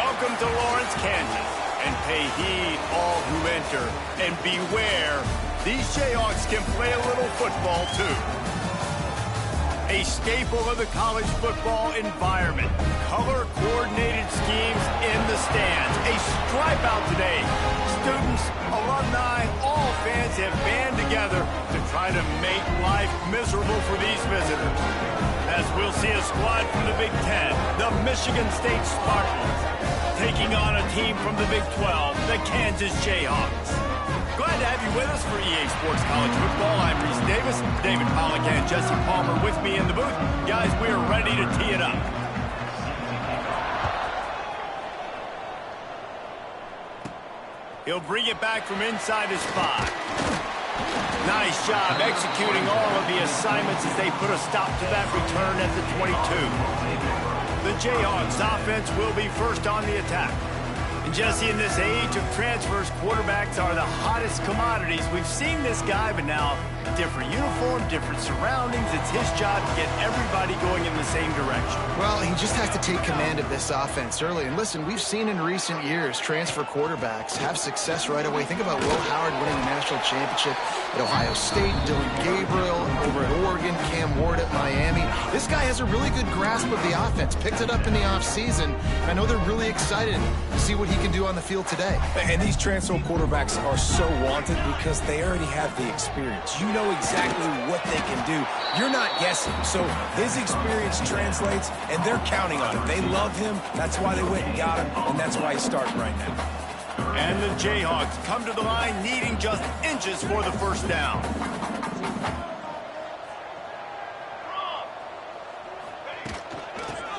Welcome to Lawrence, Kansas, and pay heed all who enter, and beware, these Jayhawks can play a little football too. A staple of the college football environment, color-coordinated schemes in the stands, a stripe out today. Students, alumni, all fans have band together to try to make life miserable for these visitors. As we'll see a squad from the Big Ten, the Michigan State Spartans, taking on a team from the Big 12, the Kansas Jayhawks. Glad to have you with us for EA Sports College Football. I'm Reese Davis, David Pollack and Jesse Palmer with me in the booth. Guys, we are ready to tee it up. He'll bring it back from inside his 5. Nice job executing all of the assignments as they put a stop to that return at the 22. The Jayhawks offense will be first on the attack. And Jesse, in this age of transfers, quarterbacks are the hottest commodities. We've seen this guy, but now different uniform, different surroundings. It's his job to get everybody going in the same direction. Well, he just has to take command of this offense early. And listen, we've seen in recent years transfer quarterbacks have success right away. Think about Will Howard winning the national championship at Ohio State, Dylan Gabriel over at Oregon, Cam Ward at Miami. This guy has a really good grasp of the offense, picked it up in the offseason. I know they're really excited to see what he can do on the field today. And these transfer quarterbacks are so wanted because they already have the experience. You know exactly what they can do. You're not guessing. So his experience translates, and they're counting on him. They love him. That's why they went and got him, and that's why he's starting right now. And the Jayhawks come to the line needing just inches for the first down.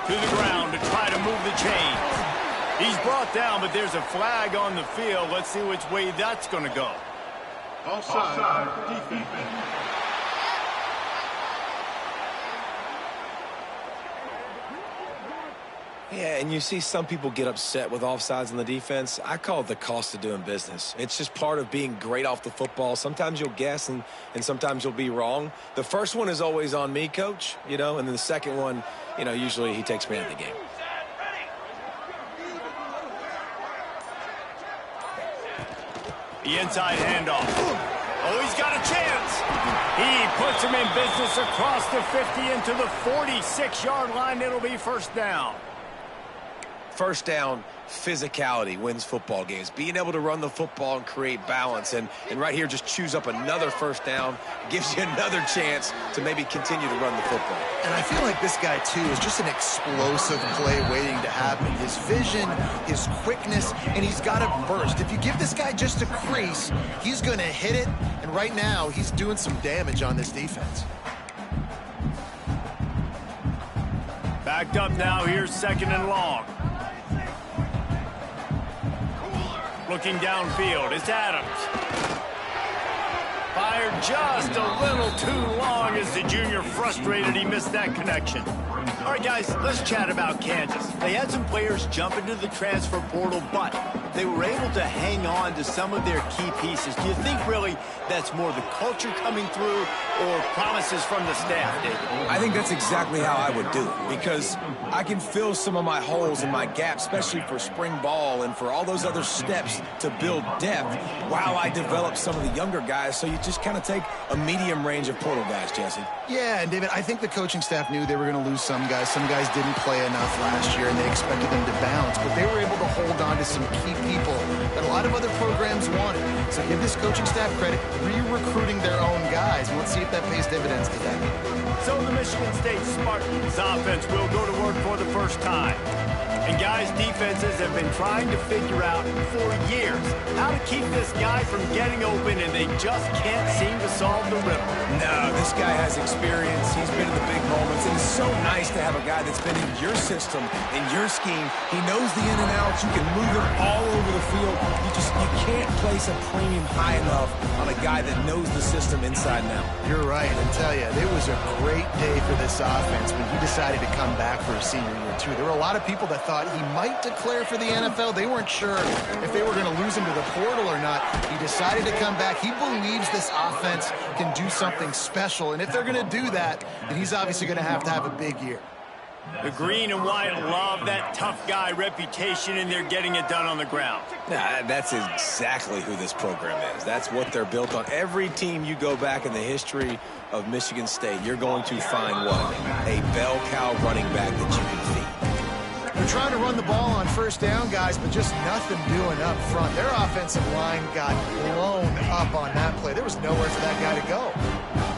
To the ground to try to move the chains. He's brought down, but there's a flag on the field. Let's see which way that's going to go. Offside, defense. Yeah, and you see some people get upset with offsides on the defense. I call it the cost of doing business. It's just part of being great off the football. Sometimes you'll guess, and sometimes you'll be wrong. The first one is always on me, Coach, and then the second one, usually he takes me out of the game. The inside handoff. Oh, he's got a chance. He puts him in business across the 50 into the 46-yard line. It'll be first down. First down, physicality wins football games. Being able to run the football and create balance. And right here, just choose up another first down. Gives you another chance to maybe continue to run the football. And I feel like this guy, too, is just an explosive play waiting to happen. His vision, his quickness, and he's got a burst. If you give this guy just a crease, he's going to hit it. And right now, he's doing some damage on this defense. Backed up now. Here's second and long. Looking downfield, it's Adams. Fired just a little too long as the junior frustrated he missed that connection. All right, guys, let's chat about Kansas. They had some players jump into the transfer portal, but they were able to hang on to some of their key pieces. Do you think really that's more the culture coming through or promises from the staff, David? I think that's exactly how I would do it, because I can fill some of my holes and my gaps, especially for spring ball and for all those other steps to build depth while I develop some of the younger guys. So you just kind of take a medium range of portal guys, Jesse. Yeah, and David, I think the coaching staff knew they were going to lose some guys. Some guys didn't play enough last year, and they expected them to bounce. But they were able to hold on to some key people that a lot of other programs wanted. So give this coaching staff credit, re-recruiting their own guys. Let's see if that pays dividends today. So the Michigan State Spartans offense will go to work for the first time. And guys, defenses have been trying to figure out for years how to keep this guy from getting open, and they just can't seem to solve the riddle. No, this guy has experience. He's been in the big moments. And it's so nice to have a guy that's been in your system, in your scheme. He knows the in and outs. You can move him all over the field. You can't place a premium high enough on a guy that knows the system inside and out. You're right. I tell you, it was a great day for this offense when he decided to come back for his senior year, too. There were a lot of people that thought he might declare for the NFL. They weren't sure if they were going to lose him to the portal or not. He decided to come back. He believes this offense can do something special, and if they're going to do that, then he's obviously going to have a big year. The green and white love that tough guy reputation, and they're getting it done on the ground. Yeah, that's exactly who this program is. That's what they're built on. Every team you go back in the history of Michigan State, you're going to find what? A bell cow running back that you can feed. They're trying to run the ball on first down, guys, but just nothing doing up front. Their offensive line got blown up on that play. There was nowhere for that guy to go.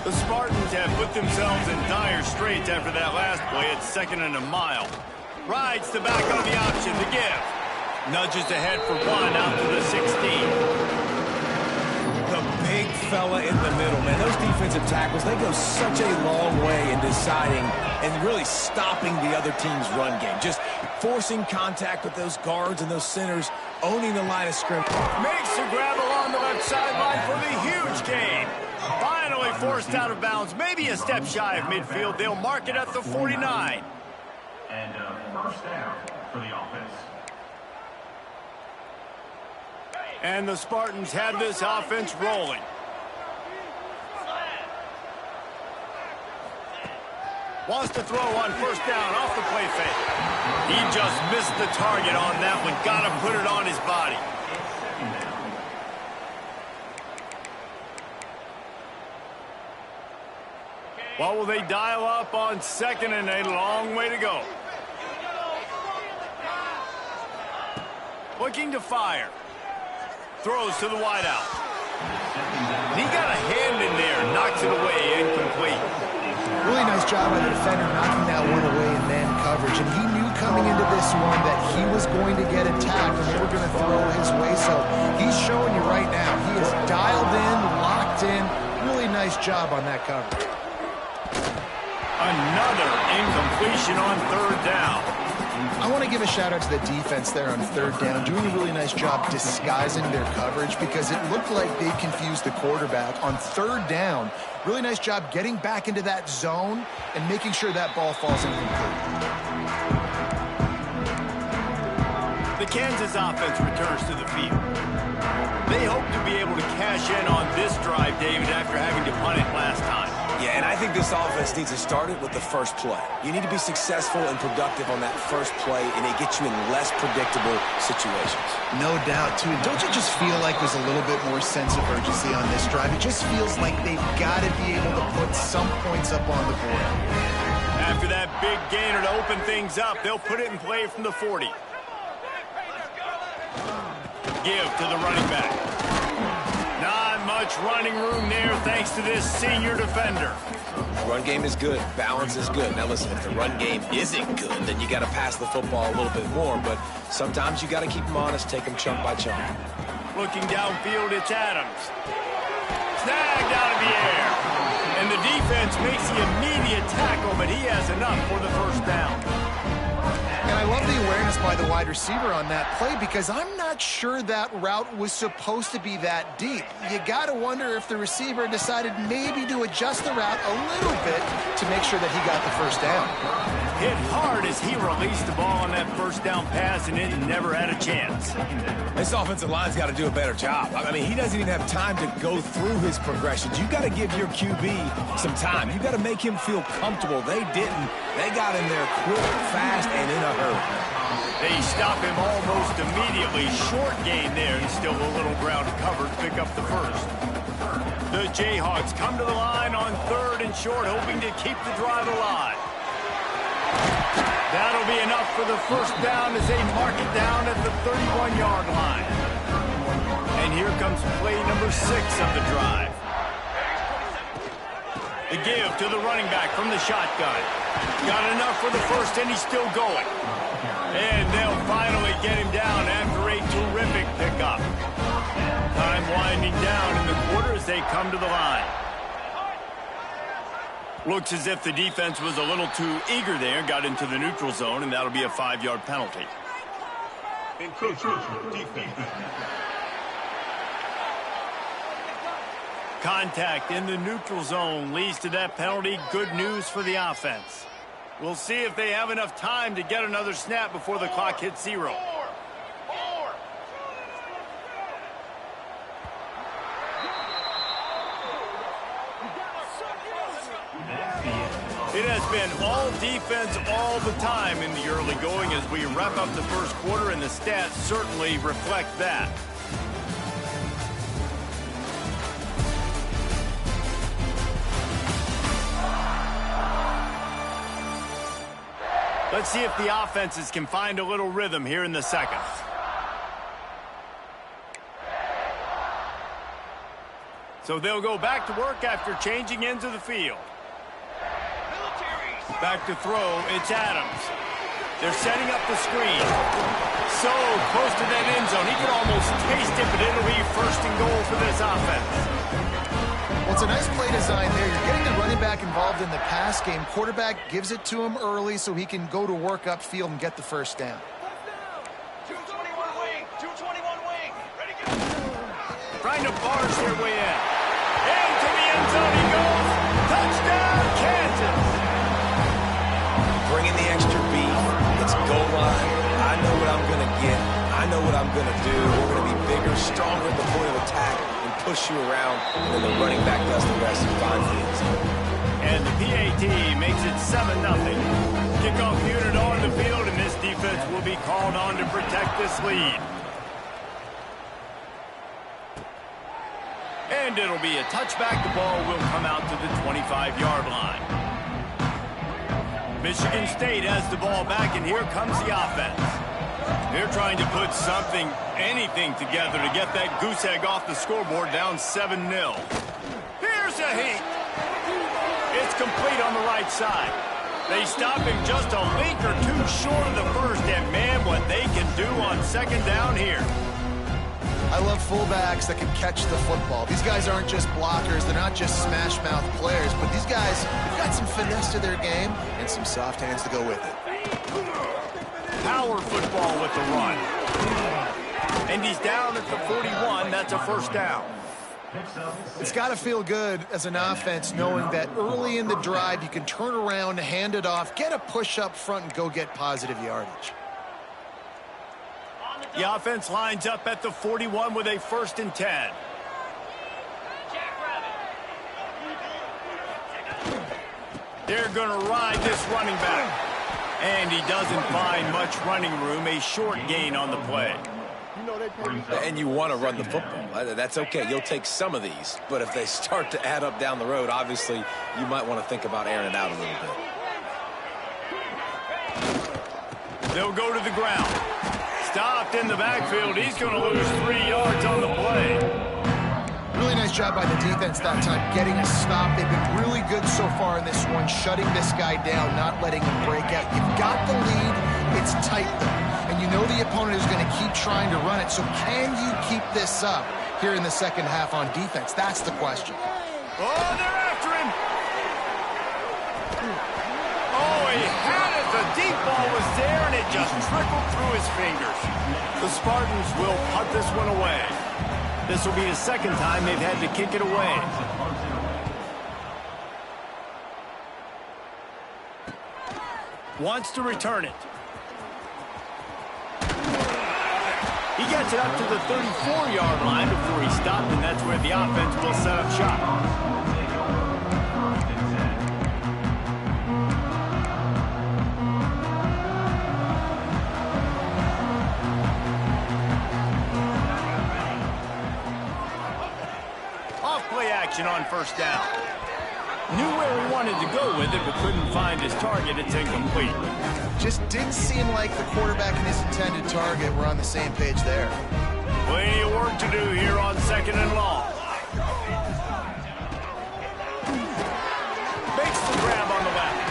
The Spartans have put themselves in dire straits after that last play at 2nd and a mile. Rides to back on the option, the give. Nudges ahead for 1 out to the 16. The big fella in the middle, man. Those defensive tackles, they go such a long way in deciding and really stopping the other team's run game. Just forcing contact with those guards and those centers, owning the line of scrimmage. Makes the grab along the left sideline for the huge gain. Finally forced out of bounds, maybe a step shy of midfield. They'll mark it at the 49. And first down for the offense. And the Spartans have this offense rolling. Wants to throw on first down off the play fake. He just missed the target on that one. Got to put it on his body. What will they dial up on 2nd and a long way to go? Looking to fire. Throws to the wideout. He got a hand in there. Knocks it away. Incomplete. Really nice job by the defender knocking that one away in man coverage. And he knew coming into this one that he was going to get attacked and they were going to throw his way. So he's showing you right now. He is dialed in, locked in. Really nice job on that coverage. Another incompletion on 3rd down. I want to give a shout out to the defense there on 3rd down, doing a really nice job disguising their coverage because it looked like they confused the quarterback on 3rd down. Really nice job getting back into that zone and making sure that ball falls incomplete. The Kansas offense returns to the field. They hope to be able to cash in on this drive, David, after having to punt it last time. Yeah, and I think this offense needs to start it with the first play. You need to be successful and productive on that first play, and it gets you in less predictable situations. No doubt, too. Don't you just feel like there's a little bit more sense of urgency on this drive? It just feels like they've got to be able to put some points up on the board. After that big gainer to open things up, they'll put it in play from the 40. Give to the running back. Not much running room there thanks to this senior defender. Run game is good. Balance is good. Now listen, if the run game isn't good, then you got to pass the football a little bit more. But sometimes you got to keep them honest, take them chunk by chunk. Looking downfield, it's Adams. Snagged out of the air. And the defense makes the immediate tackle, but he has enough for the first down. And I love the awareness by the wide receiver on that play because I'm not sure that route was supposed to be that deep. You got to wonder if the receiver decided maybe to adjust the route a little bit to make sure that he got the first down. Hit hard as he released the ball on that first down pass, and it never had a chance. This offensive line's got to do a better job. I mean, he doesn't even have time to go through his progressions. You got to give your QB some time. You got to make him feel comfortable. They didn't. They got in there quick, fast, and in a hurry. They stop him almost immediately. Short gain there, and still a little ground covered to pick up the first. The Jayhawks come to the line on 3rd and short, hoping to keep the drive alive. That'll be enough for the first down as they mark it down at the 31-yard line. And here comes play number 6 of the drive. The give to the running back from the shotgun. Got enough for the first, and he's still going. And they'll finally get him down after a terrific pickup. Time winding down in the quarter as they come to the line. Looks as if the defense was a little too eager there, got into the neutral zone, and that'll be a 5-yard penalty. Contact in the neutral zone leads to that penalty. Good news for the offense. We'll see if they have enough time to get another snap before the clock hits 0. It has been all defense all the time in the early going as we wrap up the first quarter, and the stats certainly reflect that. Let's see if the offenses can find a little rhythm here in the second. So they'll go back to work after changing into the field. Back to throw, it's Adams. They're setting up the screen. So close to that end zone, he could almost taste it, but it'll be first and goal for this offense. Well, it's a nice play design there. You're getting the running back involved in the pass game. Quarterback gives it to him early so he can go to work upfield and get the first down. 221 wing, 221 wing. Ready, go. Trying to barge their way in. Into the end zone he goes. Touchdown, Kansas. Bringing the extra beef. It's goal line. I know what I'm going to get. I know what I'm going to do. We're going to be bigger, stronger at the point of attack and push you around. And then the running back does the rest and finds the end zone. And the PAT makes it 7-0. Kickoff unit on the field, and this defense will be called on to protect this lead. And it'll be a touchback. The ball will come out to the 25-yard line. Michigan State has the ball back, and here comes the offense. They're trying to put something, anything together to get that goose egg off the scoreboard, down 7-0. Here's a heat. It's complete on the right side. They stop him just a link or two short of the first, and man, what they can do on second down here. I love fullbacks that can catch the football. These guys aren't just blockers. They're not just smash-mouth players, but these guys have got some finesse to their game and some soft hands to go with it. Power football with the run. And he's down at the 41. That's a first down. It's got to feel good as an offense knowing that early in the drive you can turn around, hand it off, get a push up front, and go get positive yardage. The offense lines up at the 41 with a 1st and 10. They're going to ride this running back. And he doesn't find much running room. A short gain on the play. And you want to run the football. That's okay. You'll take some of these. But if they start to add up down the road, obviously, you might want to think about airing it out a little bit. They'll go to the ground. Stopped in the backfield. He's going to lose 3 yards on the play. Really nice job by the defense that time, getting a stop. They've been really good so far in this one, shutting this guy down, not letting him break out. You've got the lead. It's tight, though. And you know the opponent is going to keep trying to run it. So can you keep this up here in the second half on defense? That's the question. Oh, they're after him. Oh, he had it. The deep ball was there, and it just trickled through his fingers. The Spartans will punt this one away. This will be the second time they've had to kick it away. Wants to return it. He gets it up to the 34-yard line before he stopped, and that's where the offense will set up shop. On 1st down. Knew where he wanted to go with it, but couldn't find his target. It's incomplete. Just didn't seem like the quarterback and his intended target were on the same page there. Plenty of work to do here on 2nd and long. Makes the grab on the left.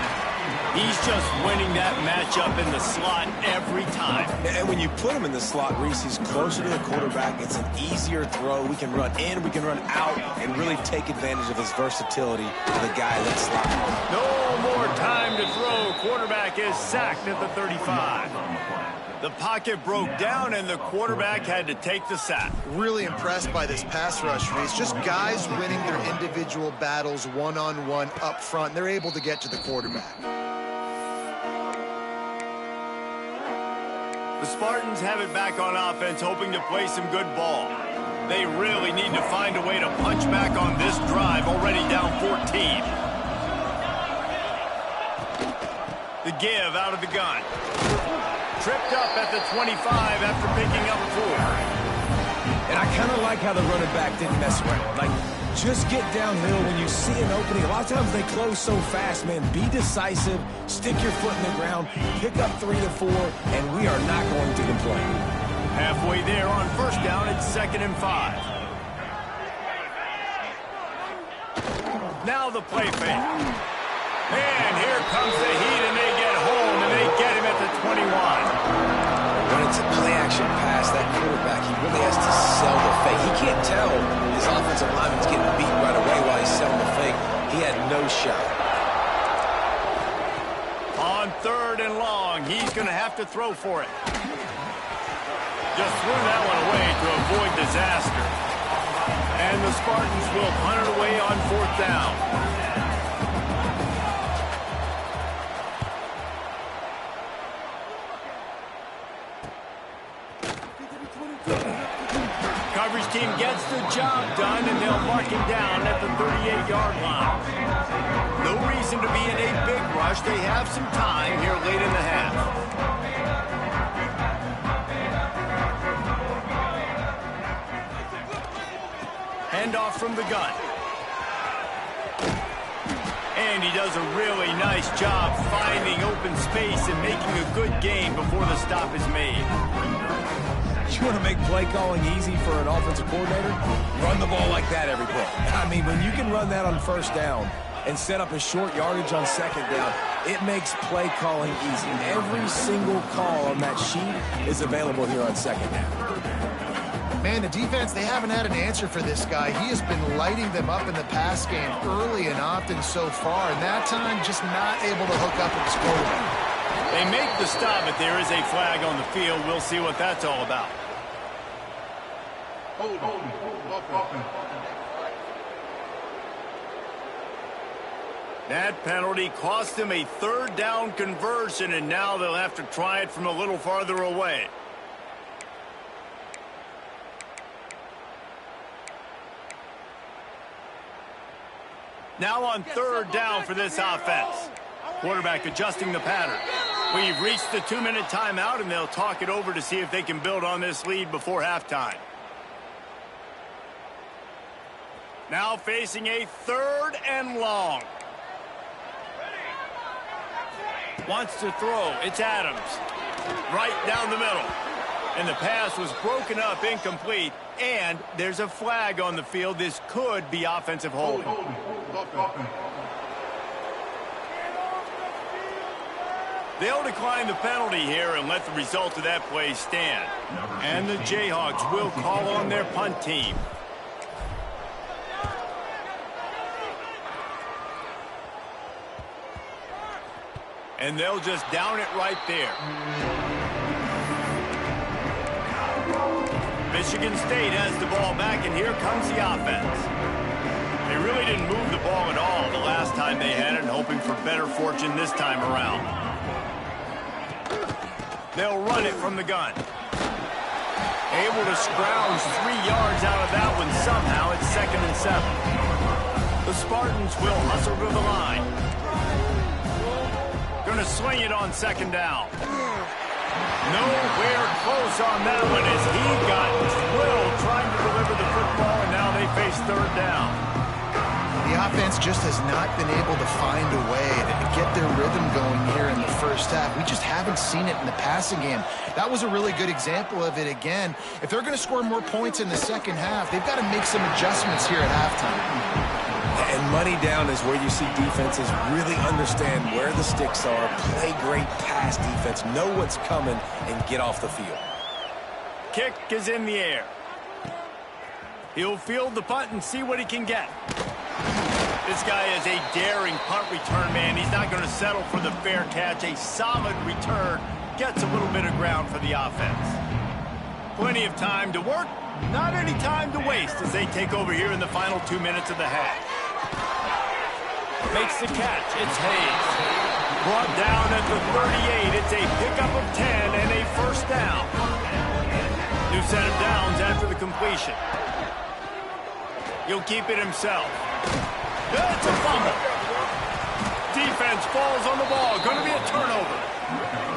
He's just winning that matchup in the slot every time. And when you put him in the slot, Reese, he's closer to the quarterback. It's an easier throw. We can run in, we can run out, and really take advantage of his versatility to the guy that's slot. No more time to throw. Quarterback is sacked at the 35. The pocket broke down, and the quarterback had to take the sack. Really impressed by this pass rush, Reese. Just guys winning their individual battles one-on-one up front. They're able to get to the quarterback. The Spartans have it back on offense, hoping to play some good ball. They really need to find a way to punch back on this drive, already down 14. The give out of the gun. Tripped up at the 25 after picking up 4. And I kind of like how the running back didn't mess around. Like, just get downhill when you see an opening. A lot of times they close so fast, man. Be decisive, stick your foot in the ground, pick up 3 to 4, and we are not going to complain. Halfway there on first down, it's 2nd and 5. Now the play fake. And here comes the heat, and they get home, and they get him at the 21. When it's a play-action pass, that quarterback, he really has to sell the fake. He can't tell his offensive lineman's getting beat right away while he's selling the fake. He had no shot. On 3rd and long, he's going to have to throw for it. Just threw that one away to avoid disaster. And the Spartans will punt it away on 4th down. Coverage team gets the job done, and they'll mark him down at the 38-yard line. No reason to be in a big rush. They have some time here late in the half. Handoff from the gun. And he does a really nice job finding open space and making a good gain before the stop is made. You want to make play calling easy for an offensive coordinator? Run the ball like that every play. I mean, when you can run that on first down and set up a short yardage on second down, it makes play calling easy. Every single call on that sheet is available here on second down. Man, the defense, they haven't had an answer for this guy. He has been lighting them up in the pass game early and often so far, and that time just not able to hook up with his quarterback. They make the stop, but there is a flag on the field. We'll see what that's all about. That penalty cost them a 3rd down conversion, and now they'll have to try it from a little farther away. Now on 3rd down for this offense. Quarterback adjusting the pattern. We've reached the 2-minute timeout, and they'll talk it over to see if they can build on this lead before halftime. Now facing a 3rd and long. Wants to throw. It's Adams. Right down the middle. And the pass was broken up, incomplete. And there's a flag on the field. This could be offensive holding. They'll decline the penalty here and let the result of that play stand. And the Jayhawks will call on their punt team. And they'll just down it right there. Michigan State has the ball back, and here comes the offense. They really didn't move the ball at all the last time they had it, hoping for better fortune this time around. They'll run it from the gun. Able to scrounge 3 yards out of that one somehow. It's 2nd and 7. The Spartans will hustle to the line. Going to swing it on 2nd down. Nowhere close on that one as he got drilled trying to deliver the football, and now they face 3rd down. The offense just has not been able to find a way to get their rhythm going here in the first half. We just haven't seen it in the passing game. That was a really good example of it again. If they're going to score more points in the second half, they've got to make some adjustments here at halftime. And money down is where you see defenses really understand where the sticks are, play great pass defense, know what's coming, and get off the field. Kick is in the air. He'll field the punt and see what he can get. This guy is a daring punt return man. He's not going to settle for the fair catch. A solid return gets a little bit of ground for the offense. Plenty of time to work, not any time to waste as they take over here in the final 2 minutes of the half. Makes the catch. It's Hayes. Brought down at the 38. It's a pickup of 10 and a 1st down. New set of downs after the completion. He'll keep it himself. It's a fumble. defense falls on the ball. Going to be a turnover.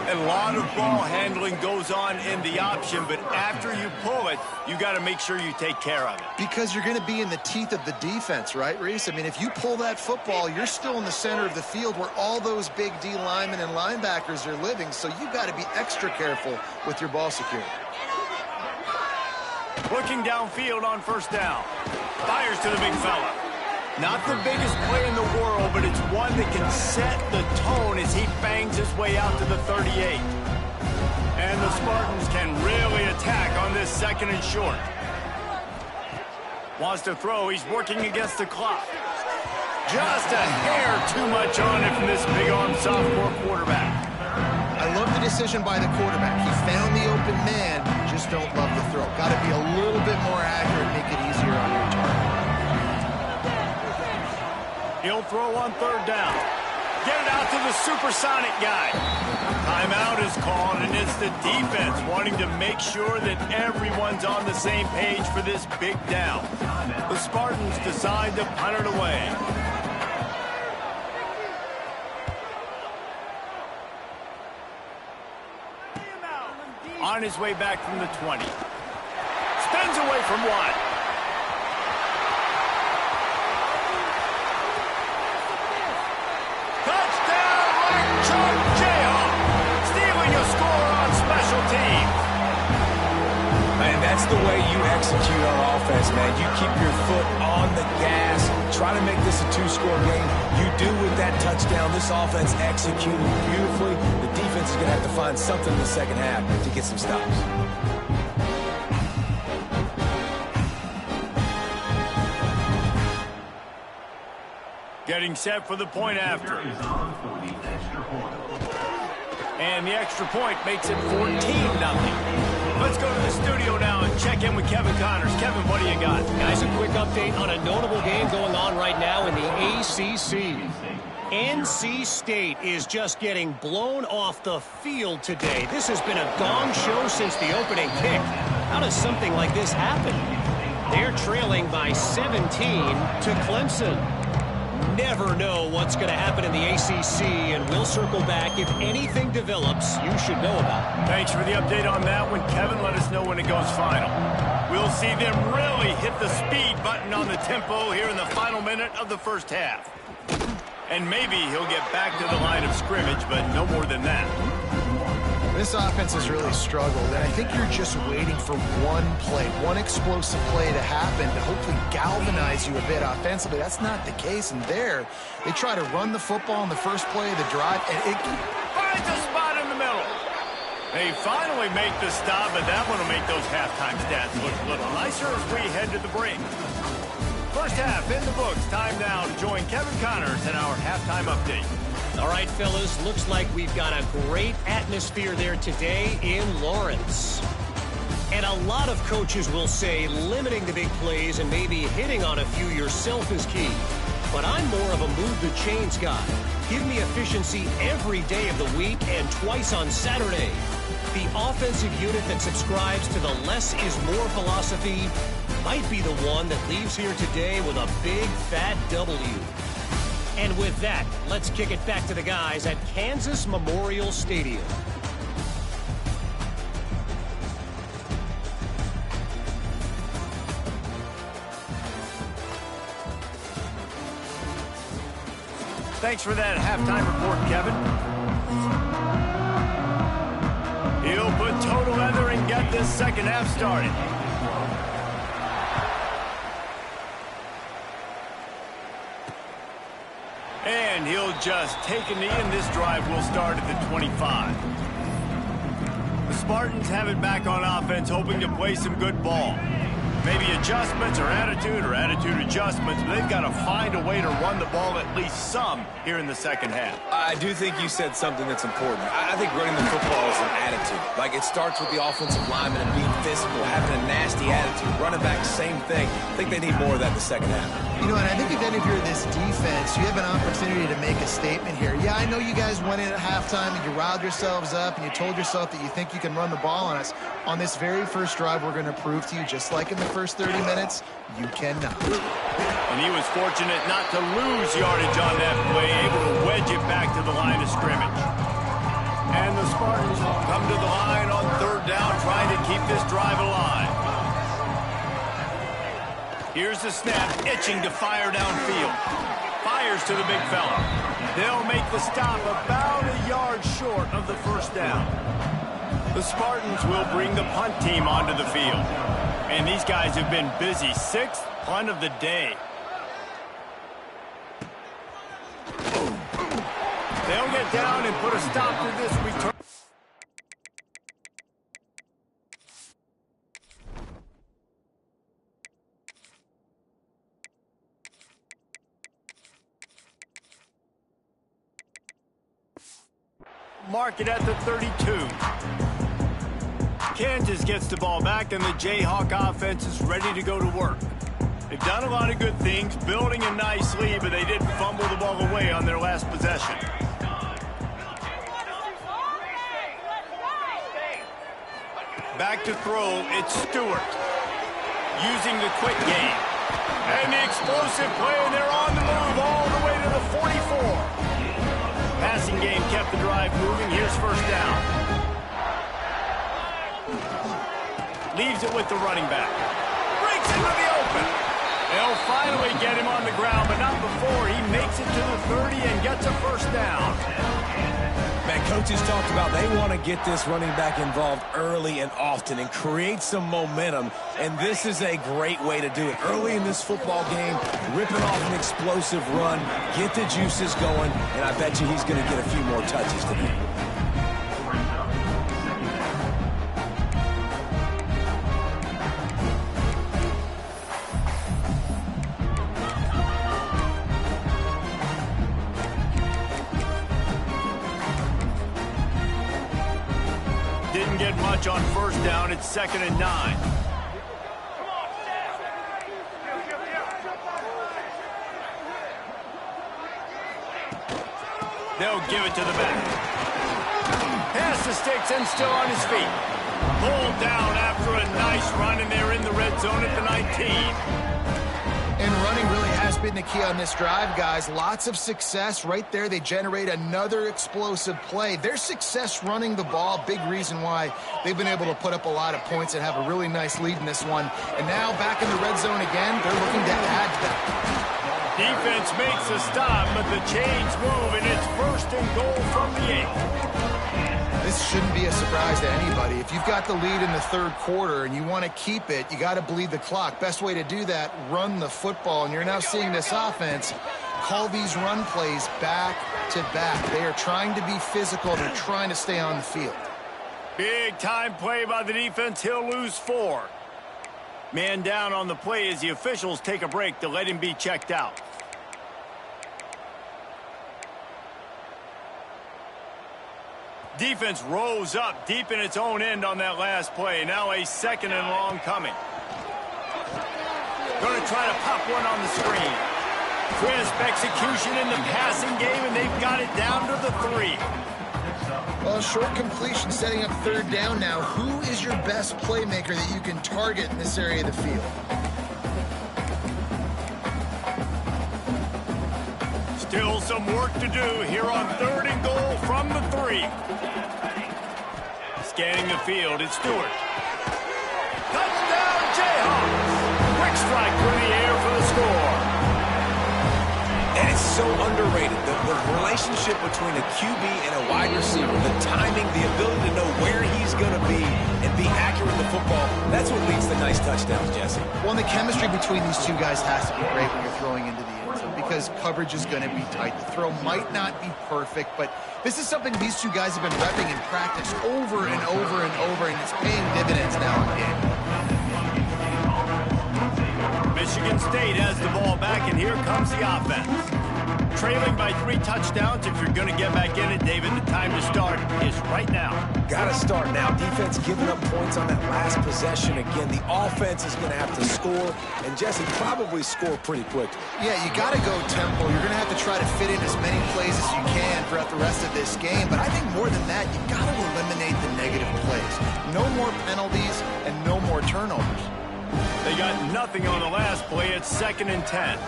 A lot of ball handling goes on in the option, but after you pull it, you got to make sure you take care of it. Because you're going to be in the teeth of the defense, right, Reese? I mean, if you pull that football, you're still in the center of the field where all those big D linemen and linebackers are living, so you've got to be extra careful with your ball security. Looking downfield on first down. Fires to the big fella. Not the biggest play in the world, but it's one that can set the tone as he bangs his way out to the 38. And the Spartans can really attack on this second and short. Wants to throw. He's working against the clock. Just a hair too much on it from this big-armed sophomore quarterback. I love the decision by the quarterback. He found the open man, just don't love the throw. Got to be a little bit more accurate, make it easier on your target. He'll throw on third down. Get it out to the supersonic guy. Timeout is called, and it's the defense wanting to make sure that everyone's on the same page for this big down. The Spartans decide to punt it away. On his way back from the 20. Spins away from one. That's the way you execute on offense, man. You keep your foot on the gas. Try to make this a two-score game. You do with that touchdown. This offense executed beautifully. The defense is going to have to find something in the second half to get some stops. Getting set for the point after. And the extra point makes it 14-0. Let's go to the studio now and check in with Kevin Connors. Kevin, what do you got? Guys, a quick update on a notable game going on right now in the ACC. NC State is just getting blown off the field today. This has been a gong show since the opening kick. How does something like this happen? They're trailing by 17 to Clemson. Never know what's going to happen in the ACC, and we'll circle back. If anything develops, you should know about it. Thanks for the update on that one, Kevin. Let us know when it goes final. We'll see them really hit the speed button on the tempo here in the final minute of the first half. And maybe he'll get back to the line of scrimmage, but no more than that. This offense has really struggled, and I think you're just waiting for one play, one explosive play to happen to hopefully galvanize you a bit offensively. That's not the case, and there, they try to run the football in the first play of the drive, and it finds a spot in the middle. They finally make the stop, but that one will make those halftime stats look a little nicer as we head to the break. First half in the books. Time now to join Kevin Connors in our halftime update. All right, fellas, looks like we've got a great atmosphere there today in Lawrence. And a lot of coaches will say limiting the big plays and maybe hitting on a few yourself is key. But I'm more of a move the chains guy. Give me efficiency every day of the week and twice on Saturday. The offensive unit that subscribes to the less is more philosophy might be the one that leaves here today with a big fat W. And with that, let's kick it back to the guys at Kansas Memorial Stadium. Thanks for that halftime report, Kevin. He'll put total leather and get this second half started. And he'll just take a knee, and this drive will start at the 25. The Spartans have it back on offense, hoping to play some good ball. Maybe adjustments or attitude adjustments, but they've got to find a way to run the ball at least some here in the second half. I do think you said something that's important. I think running the football is an attitude. Like, it starts with the offensive lineman and being physical, having a nasty attitude. to. Running back, same thing. I think they need more of that in the second half. You know, and I think then if you're this defense, you have an opportunity to make a statement here. Yeah, I know you guys went in at halftime and you riled yourselves up and you told yourself that you think you can run the ball on us. On this very first drive, we're going to prove to you, just like in the first 30 minutes, you cannot. And he was fortunate not to lose yardage on that play, able to wedge it back to the line of scrimmage. And the Spartans come to the line on third down, trying to keep this drive alive. Here's the snap, itching to fire downfield. Fires to the big fella. They'll make the stop about a yard short of the first down. The Spartans will bring the punt team onto the field. And these guys have been busy. Sixth punt of the day. They'll get down and put a stop to this return. Mark it at the 32. Kansas gets the ball back, and the Jayhawk offense is ready to go to work. They've done a lot of good things, building a nice lead, but they did fumble the ball away on their last possession. Back to throw, it's Stewart. Using the quick game. And the explosive play, and they're on the move all the way to the 44. Passing game kept the drive moving. Here's first down. Leaves it with the running back. Breaks into the open. They'll finally get him on the ground, but not before he makes it to the 30 and gets a first down. Man, coaches talked about they want to get this running back involved early and often and create some momentum, and this is a great way to do it. Early in this football game, ripping off an explosive run, get the juices going, and I bet you he's going to get a few more touches today. Didn't get much on first down. It's 2nd and 9. They'll give it to the back. Pass the sticks and still on his feet. Pulled down after a nice run, and they're in the red zone at the 19. And running really has been the key on this drive, guys. Lots of success right there. They generate another explosive play. Their success running the ball, big reason why they've been able to put up a lot of points and have a really nice lead in this one. And now back in the red zone again, they're looking to add to that. Defense makes a stop, but the chains move, and it's 1st and goal from the 8. This shouldn't be a surprise to anybody. If you've got the lead in the third quarter and you want to keep it, you got to bleed the clock. Best way to do that, run the football. And you're now seeing this offense call these run plays back to back. They are trying to be physical. They're trying to stay on the field. Big time play by the defense. He'll lose 4. Man down on the play as the officials take a break to let him be checked out. Defense rose up deep in its own end on that last play. Now a 2nd and long coming. Going to try to pop one on the screen. Crisp execution in the passing game, and they've got it down to the 3. Well, short completion setting up third down now. Who is your best playmaker that you can target in this area of the field? Still some work to do here on 3rd and goal from the 3. Scanning the field, it's Stewart. Touchdown, Jayhawks! Quick strike through the air for the score. And it's so underrated. The relationship between a QB and a wide receiver, the timing, the ability to know where he's going to be and be accurate in the football, that's what leads to nice touchdowns, Jesse. Well, and the chemistry between these two guys has to be great when you're throwing into the end zone because coverage is going to be tight. The throw might not be perfect, but this is something these two guys have been repping in practice over and over and over, and it's paying dividends now in the game. Michigan State has the ball back, and here comes the offense. Trailing by 3 touchdowns. If you're going to get back in it, David, the time to start is right now. Got to start now. Defense giving up points on that last possession. Again, the offense is going to have to score, and Jesse probably score pretty quickly. Yeah, you got to go tempo. You're going to have to try to fit in as many plays as you can throughout the rest of this game. But I think more than that, you got to eliminate the negative plays. No more penalties and no more turnovers. They got nothing on the last play. It's 2nd and 10.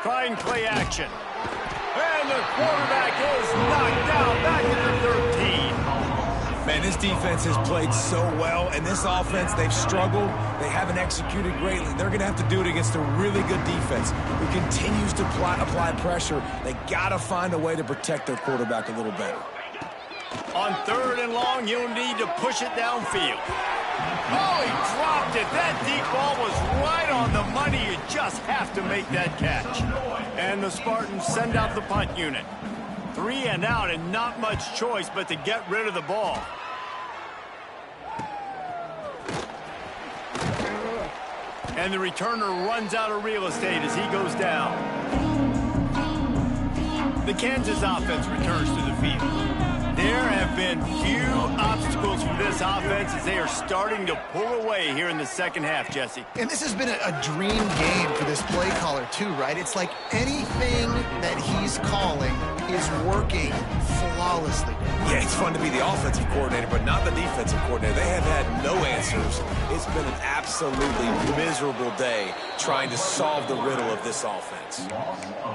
Trying play action. And the quarterback is knocked down back at the 13. Man, this defense has played so well, and this offense, they've struggled. They haven't executed greatly. They're going to have to do it against a really good defense who continues to apply pressure. They got to find a way to protect their quarterback a little better. On 3rd and long, you'll need to push it downfield. Oh, he dropped it. That deep ball was right on the money. You just have to make that catch. And the Spartans send out the punt unit. 3 and out, and not much choice but to get rid of the ball. And the returner runs out of real estate as he goes down. The Kansas offense returns to the field. There have been few obstacles for this offense as they are starting to pull away here in the second half, Jesse. And this has been a dream game for this play caller too, right? It's like anything that he's calling is working flawlessly. Yeah, it's fun to be the offensive coordinator, but not the defensive coordinator. They have had no answers. It's been an absolutely miserable day trying to solve the riddle of this offense.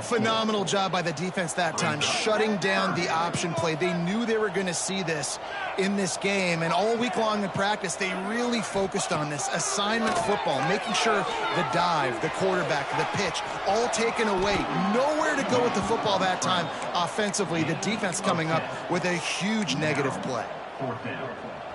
Phenomenal job by the defense that time, shutting down the option play. They knew they were going to see this in this game, and all week long in practice, they really focused on this assignment football, making sure the dive, the quarterback, the pitch, all taken away. Nowhere to go with the football that time offensively. The defense coming up with a huge negative play.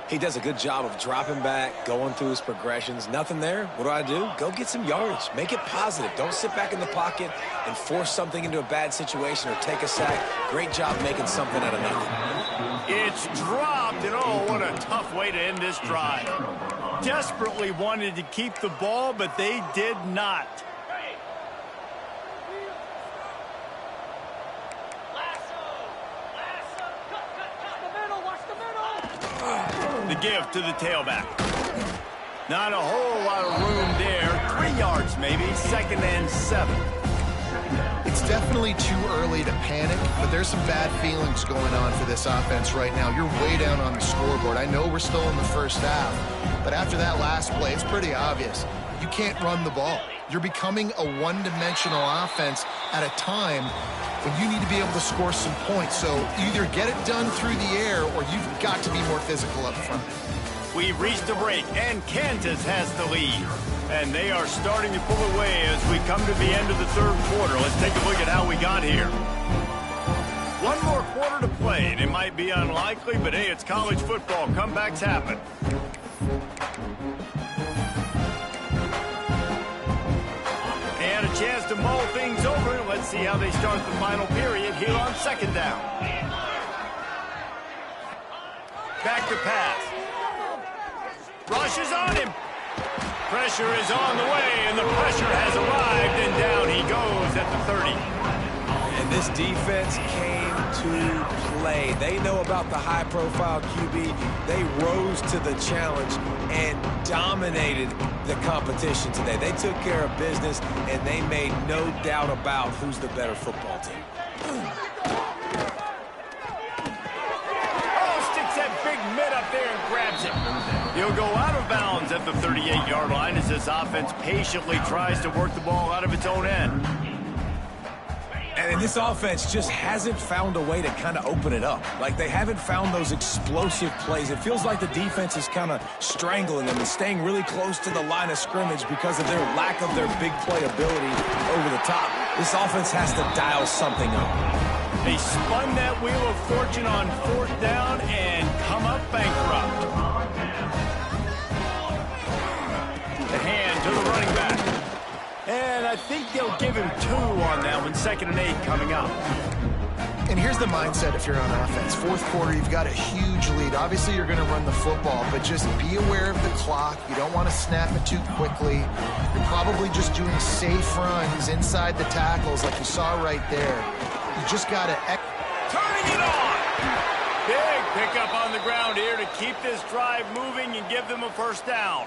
He does a good job of dropping back, going through his progressions. Nothing there. What do? Go get some yardage. Make it positive. Don't sit back in the pocket and force something into a bad situation or take a sack. Great job making something out of nothing. It's dropped, and oh, what a tough way to end this drive. Desperately wanted to keep the ball, but they did not. The give to the tailback. Not a whole lot of room there. 3 yards maybe. 2nd and 7. It's definitely too early to panic, but there's some bad feelings going on for this offense right now. You're way down on the scoreboard. I know we're still in the first half, but after that last play, it's pretty obvious. You can't run the ball. You're becoming a one-dimensional offense at a time when you need to be able to score some points. So either get it done through the air or you've got to be more physical up front. We've reached a break, and Kansas has the lead. And they are starting to pull away as we come to the end of the 3rd quarter. Let's take a look at how we got here. 1 more quarter to play, and it might be unlikely, but hey, it's college football. Comebacks happen. And a chance to mull things over. Let's see how they start the final period here on 2nd down. Back to pass. Rush is on him. Pressure is on the way, and the pressure has arrived, and down he goes at the 30. And this defense came to play. They know about the high-profile QB. They rose to the challenge and dominated the competition today. They took care of business, and they made no doubt about who's the better football team. Oh, sticks that big mitt up there and grabs it. He'll go out of bounds at the 38-yard line as this offense patiently tries to work the ball out of its own end. And this offense just hasn't found a way to kind of open it up. Like, they haven't found those explosive plays. It feels like the defense is kind of strangling them and staying really close to the line of scrimmage because of their lack of their big play ability over the top. This offense has to dial something up. They spun that wheel of fortune on 4th down and come up bankrupt. The hand to the running back. And I think they'll give him 2 on that one. 2nd and 8 coming up. And here's the mindset if you're on offense. Fourth quarter, you've got a huge lead. Obviously, you're going to run the football, but just be aware of the clock. You don't want to snap it too quickly. You're probably just doing safe runs inside the tackles like you saw right there. You just got to... Turning it on! Big pickup on the ground here to keep this drive moving and give them a first down.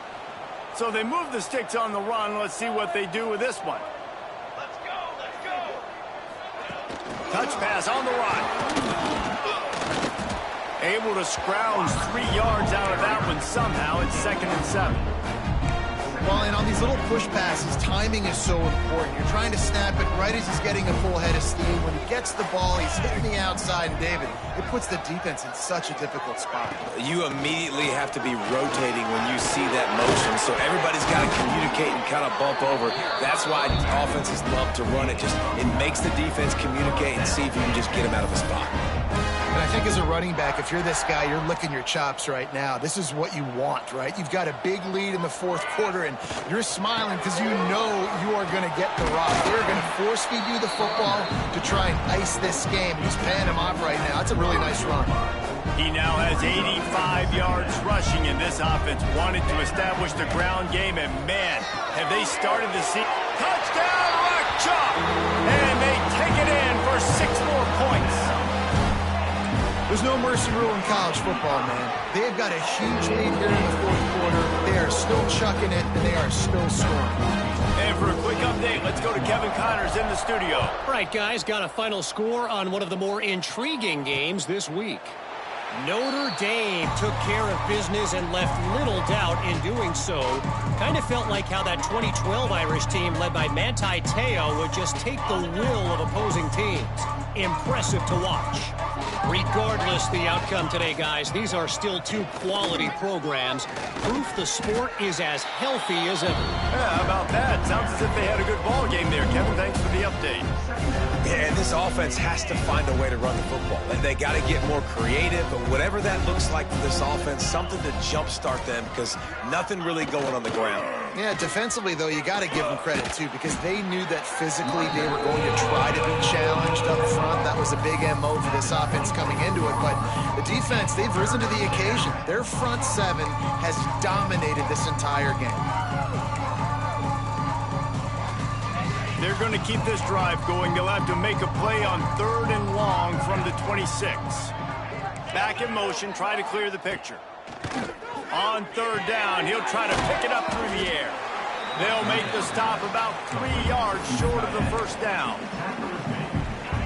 So they move the sticks on the run. Let's see what they do with this one. Let's go, let's go. Touch pass on the run. Able to scrounge 3 yards out of that one somehow. It's 2nd and 7. Well, and on these little push passes, timing is so important. You're trying to snap it right as he's getting a full head of steam. When he gets the ball, he's hitting the outside, and David, it puts the defense in such a difficult spot. You immediately have to be rotating when you see that motion, so everybody's got to communicate and kind of bump over. That's why offenses love to run it. It makes the defense communicate and see if you can just get him out of a spot. And I think as a running back, if you're this guy, you're licking your chops right now. This is what you want, right? You've got a big lead in the fourth quarter, and you're smiling because you know you are going to get the rock. They're going to force feed you the football to try and ice this game. He's paying him off right now. It's a really nice run. He now has 85 yards rushing, and this offense wanted to establish the ground game, and man, have they started to see... Touchdown, Rock Chalk! And they take it in for 6 more points. There's no mercy rule in college football, man. They've got a huge lead here in the fourth quarter. They are still chucking it, and they are still scoring. And for a quick update, let's go to Kevin Connors in the studio. All right, guys, got a final score on one of the more intriguing games this week. Notre Dame took care of business and left little doubt in doing so. Kind of felt like how that 2012 Irish team led by Manti Te'o would just take the will of opposing teams. Impressive to watch. Regardless the outcome today, guys, these are still 2 quality programs. Proof the sport is as healthy as ever. Yeah, how about that? Sounds as if they had a good ball game there, Kevin. Thanks for the update. Yeah, and this offense has to find a way to run the football. They got to get more creative, but whatever that looks like for this offense, something to jumpstart them because nothing really going on the ground. Yeah, defensively, though, you got to give them credit, too, because they knew that physically they were going to try to be challenged up front. That was a big MO for this offense coming into it, but the defense, they've risen to the occasion. Their front 7 has dominated this entire game. They're going to keep this drive going. They'll have to make a play on 3rd and long from the 26. Back in motion, try to clear the picture. On 3rd down, he'll try to pick it up through the air. They'll make the stop about 3 yards short of the first down.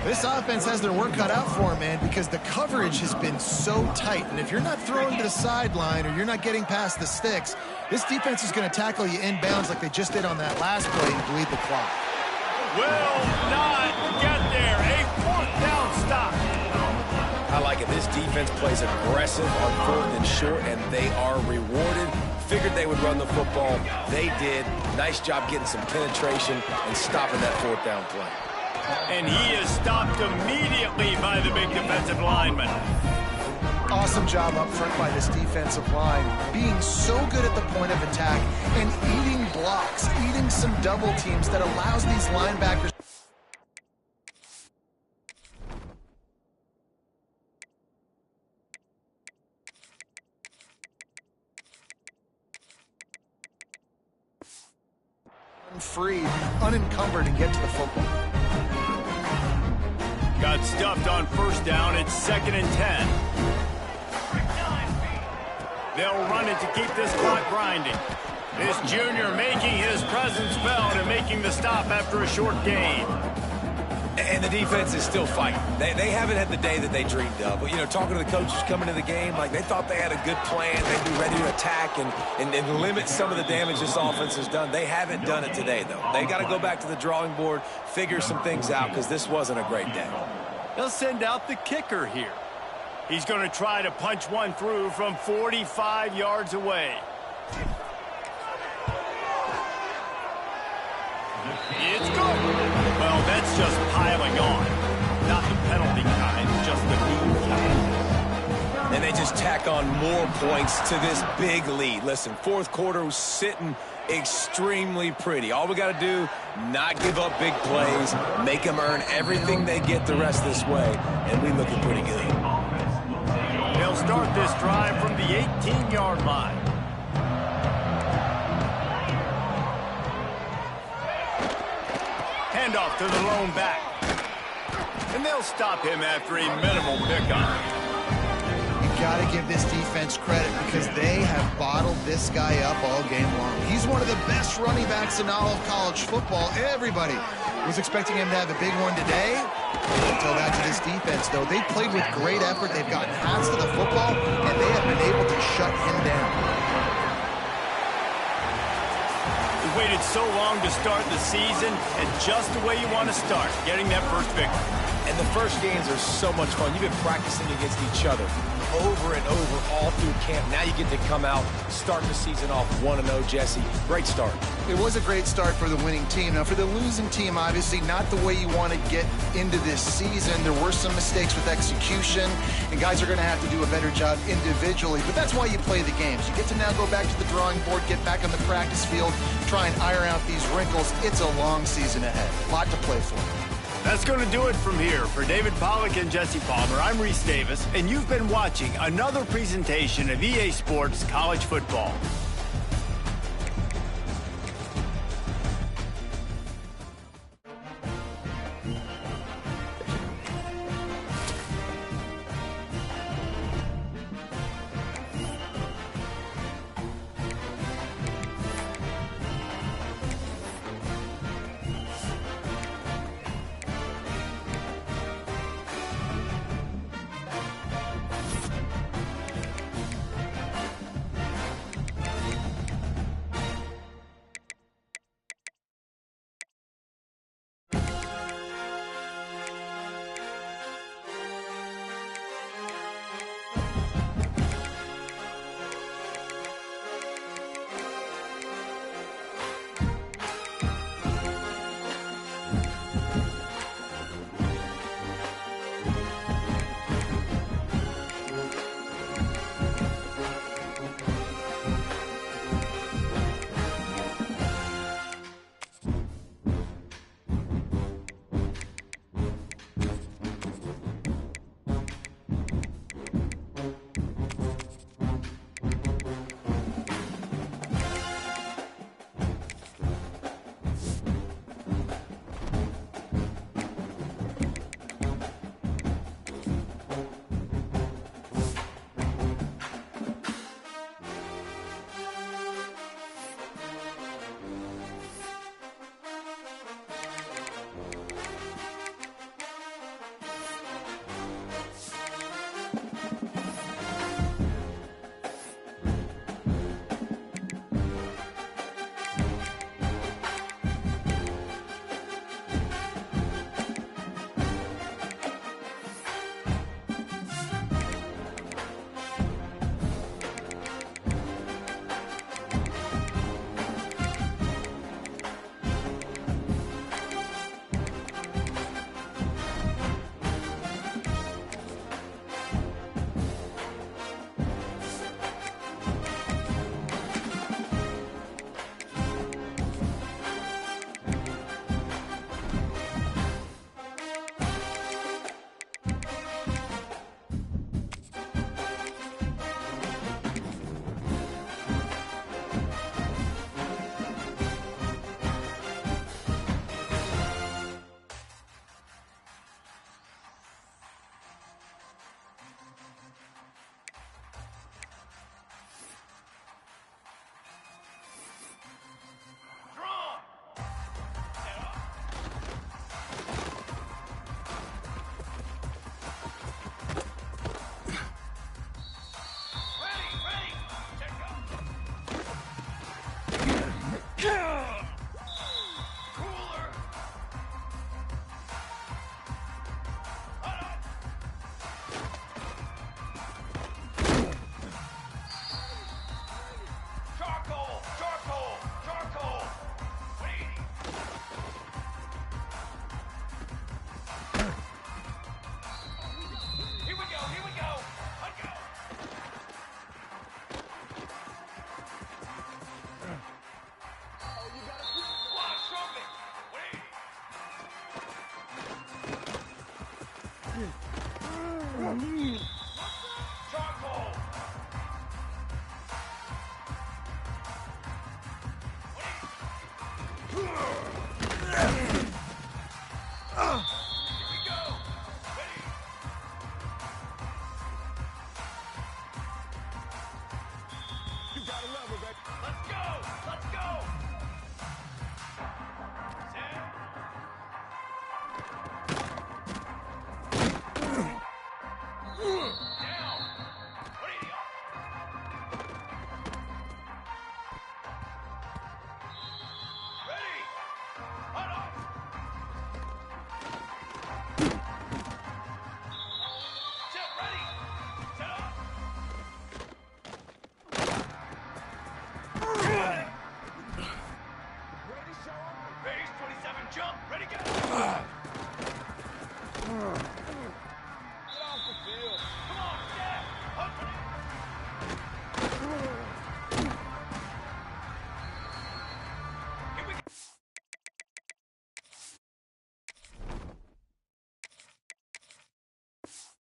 This offense has their work cut out for them, man, because the coverage has been so tight. And if you're not throwing to the sideline or you're not getting past the sticks, this defense is going to tackle you inbounds like they just did on that last play and bleed the clock. Will not get there. A 4th down stop. I like it. This defense plays aggressive on 4th and short, and they are rewarded. Figured they would run the football. They did. Nice job getting some penetration and stopping that 4th down play. And he is stopped immediately by the big defensive lineman. Awesome job up front by this defensive line, being so good at the point of attack and eating blocks, eating some double teams that allows these linebackers. Free, unencumbered, and get to the football. Got stuffed on 1st down. It's 2nd and 10. They'll run it to keep this clock grinding. This junior making his presence felt and making the stop after a short gain. And the defense is still fighting. They haven't had the day that they dreamed of. But, you know, talking to the coaches coming to the game, like they thought they had a good plan. They'd be ready to attack and limit some of the damage this offense has done. They haven't done it today, though. They got to go back to the drawing board, figure some things out, because this wasn't a great day. They'll send out the kicker here. He's going to try to punch one through from 45 yards away. It's good. Well, that's just piling on. Not the penalty kind, just the move kind. And they just tack on more points to this big lead. Listen, fourth quarter was sitting extremely pretty. All we got to do, not give up big plays, make them earn everything they get the rest of this way, and we looking pretty good. They'll start this drive from the 18-yard line. Handoff to the lone back. And they'll stop him after a minimal pickup. You got to give this defense credit because they have bottled this guy up all game long. He's one of the best running backs in all of college football. Everybody was expecting him to have a big one today. Until that to this defense, though. They played with great effort. They've gotten hands to the football, and they have been able to shut him down. We waited so long to start the season, and just the way you want to start, getting that first victory. And the first games are so much fun. You've been practicing against each other over and over all through camp. Now you get to come out, start the season off 1-0, Jesse. Great start. It was a great start for the winning team. Now, for the losing team, obviously not the way you want to get into this season. There were some mistakes with execution, and guys are going to have to do a better job individually. But that's why you play the games. You get to now go back to the drawing board, get back on the practice field, try and iron out these wrinkles. It's a long season ahead. A lot to play for. That's going to do it from here. For David Pollack and Jesse Palmer, I'm Reese Davis, and you've been watching another presentation of EA Sports College Football.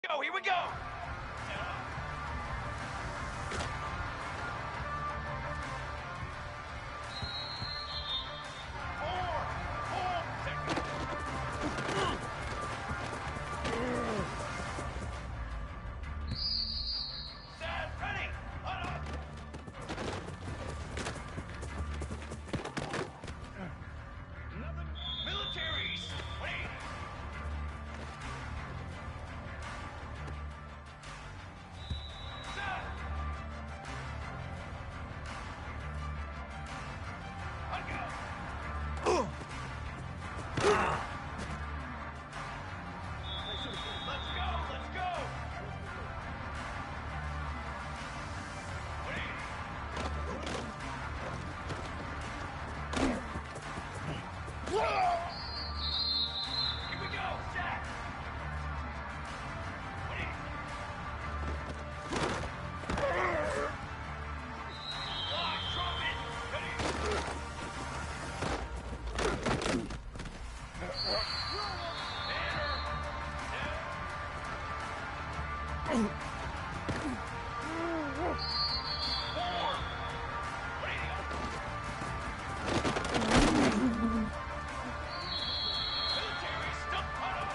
go, here we go. Set, ready, hold on. Militaries, wait. Set. I'll go. Let's go, let's go. Here we go, Jack. Lock, drop it. Ready. Military, stop, hold on.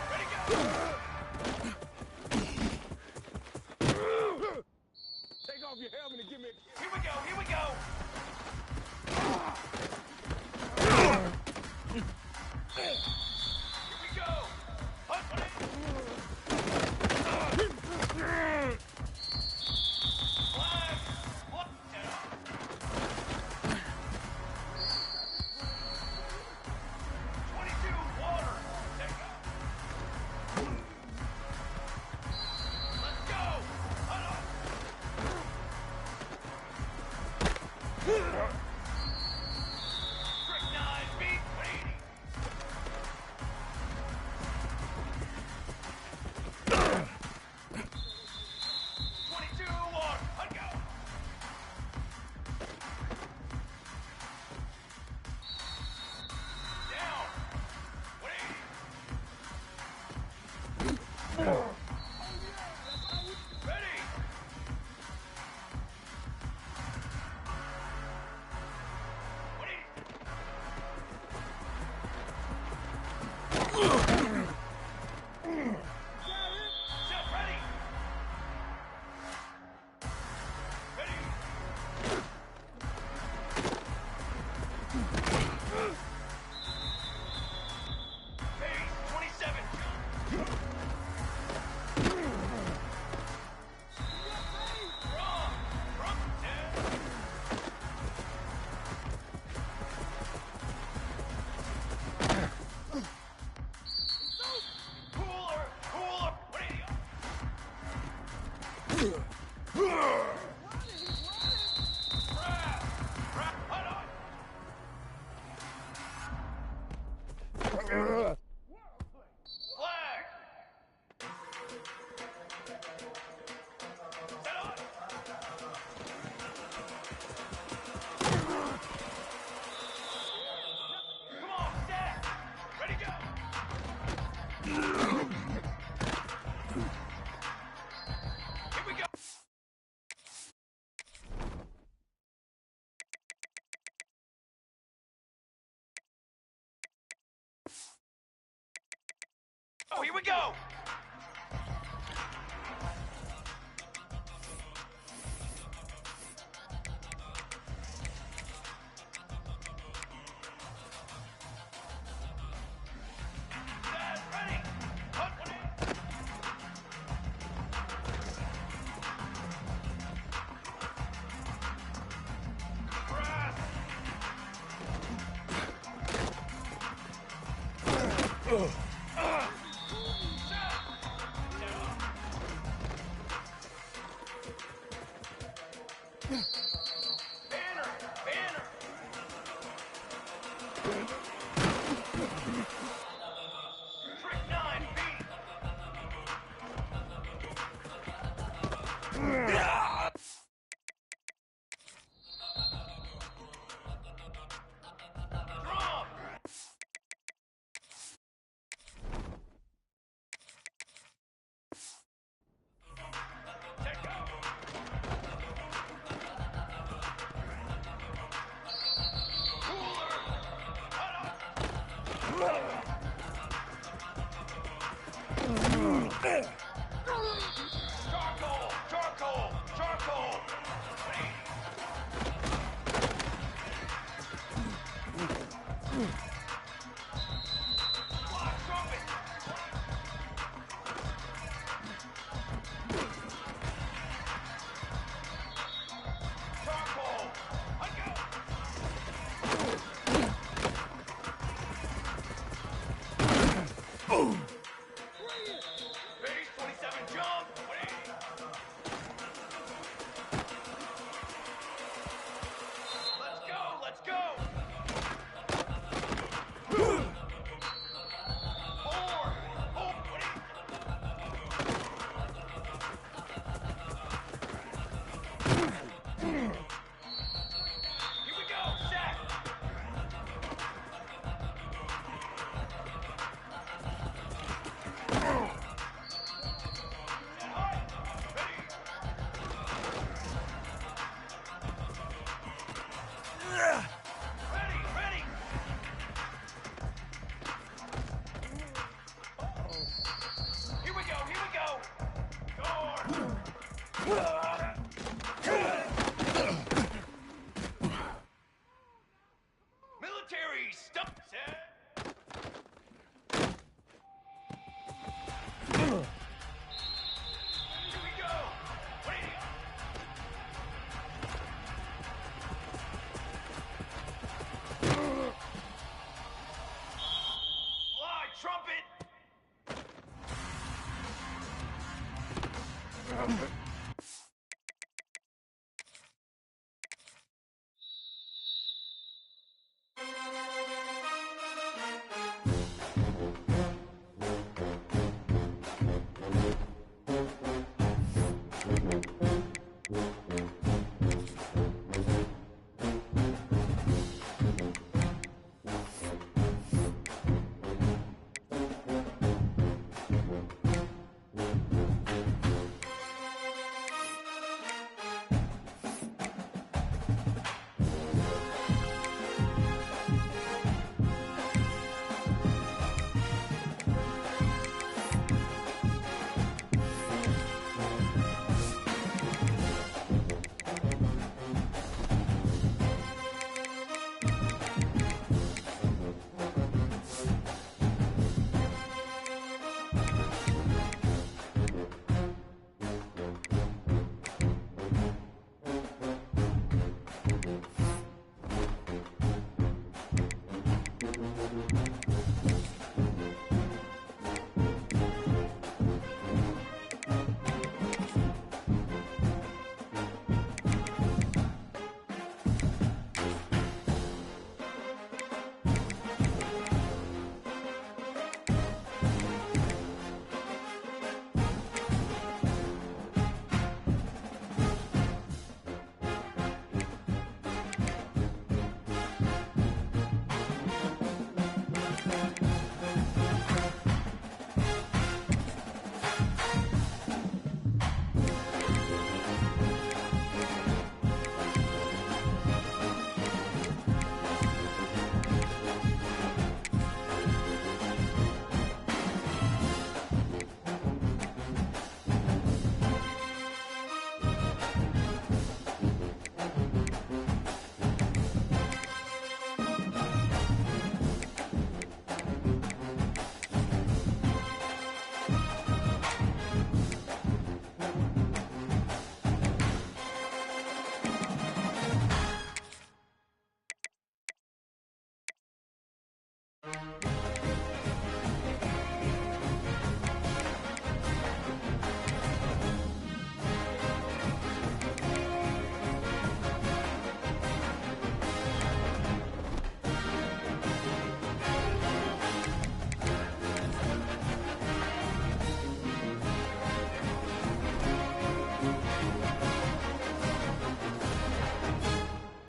Ready, go. Take off your helmet and give me a... Here we go, here we go. Here we go. Hunt, put it. Flag. What? 22, water. Take up. Let's go. Hunt up. Strychnine, beat, 180. Oh, here we go! Set, ready! Hunt one in! Press!